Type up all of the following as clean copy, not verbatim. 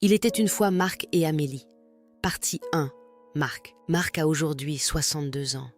Il était une fois Marc et Amélie. Partie 1. Marc. Marc a aujourd'hui 62 ans.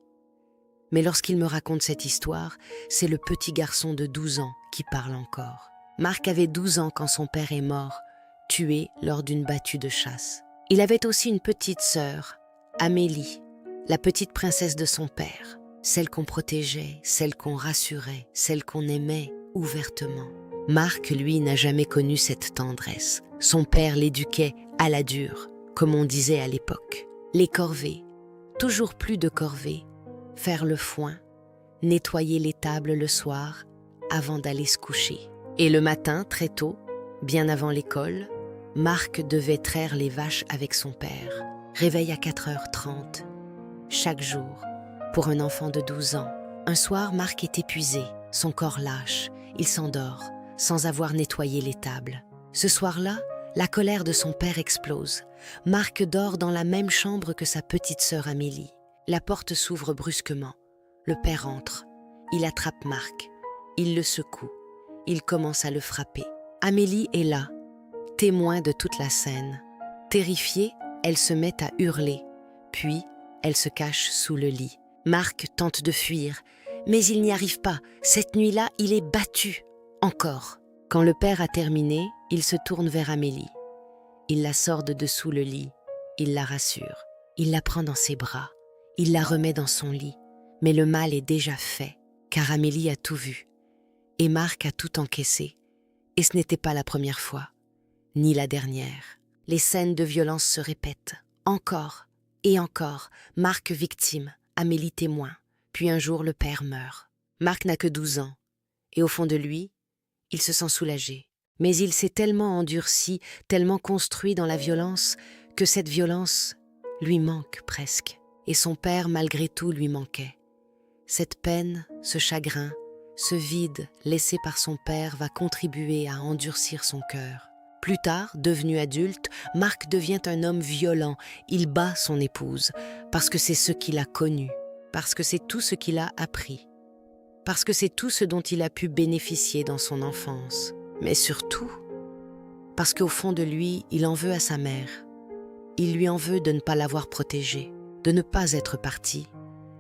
Mais lorsqu'il me raconte cette histoire, c'est le petit garçon de 12 ans qui parle encore. Marc avait 12 ans quand son père est mort, tué lors d'une battue de chasse. Il avait aussi une petite sœur, Amélie, la petite princesse de son père, celle qu'on protégeait, celle qu'on rassurait, celle qu'on aimait ouvertement. Marc, lui, n'a jamais connu cette tendresse. Son père l'éduquait à la dure, comme on disait à l'époque. Les corvées, toujours plus de corvées, faire le foin, nettoyer les tables le soir avant d'aller se coucher. Et le matin, très tôt, bien avant l'école, Marc devait traire les vaches avec son père. Réveil à 4h30, chaque jour, pour un enfant de 12 ans. Un soir, Marc est épuisé, son corps lâche, il s'endort, sans avoir nettoyé les tables. Ce soir-là, la colère de son père explose. Marc dort dans la même chambre que sa petite sœur Amélie. La porte s'ouvre brusquement. Le père entre. Il attrape Marc. Il le secoue. Il commence à le frapper. Amélie est là, témoin de toute la scène. Terrifiée, elle se met à hurler. Puis, elle se cache sous le lit. Marc tente de fuir, mais il n'y arrive pas. Cette nuit-là, il est battu. Encore. Quand le père a terminé, il se tourne vers Amélie. Il la sort de dessous le lit. Il la rassure. Il la prend dans ses bras. Il la remet dans son lit. Mais le mal est déjà fait, car Amélie a tout vu. Et Marc a tout encaissé. Et ce n'était pas la première fois, ni la dernière. Les scènes de violence se répètent. Encore et encore. Marc victime, Amélie témoin. Puis un jour, le père meurt. Marc n'a que 12 ans. Et au fond de lui, il se sent soulagé. Mais il s'est tellement endurci, tellement construit dans la violence, que cette violence lui manque presque. Et son père, malgré tout, lui manquait. Cette peine, ce chagrin, ce vide laissé par son père va contribuer à endurcir son cœur. Plus tard, devenu adulte, Marc devient un homme violent. Il bat son épouse, parce que c'est ce qu'il a connu, parce que c'est tout ce qu'il a appris, parce que c'est tout ce dont il a pu bénéficier dans son enfance. Mais surtout, parce qu'au fond de lui, il en veut à sa mère. Il lui en veut de ne pas l'avoir protégée, de ne pas être partie,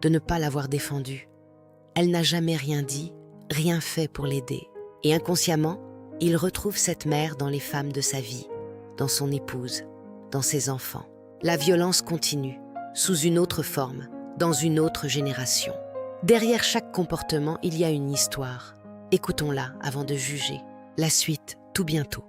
de ne pas l'avoir défendue. Elle n'a jamais rien dit, rien fait pour l'aider. Et inconsciemment, il retrouve cette mère dans les femmes de sa vie, dans son épouse, dans ses enfants. La violence continue, sous une autre forme, dans une autre génération. Derrière chaque comportement, il y a une histoire. Écoutons-la avant de juger. La suite, tout bientôt.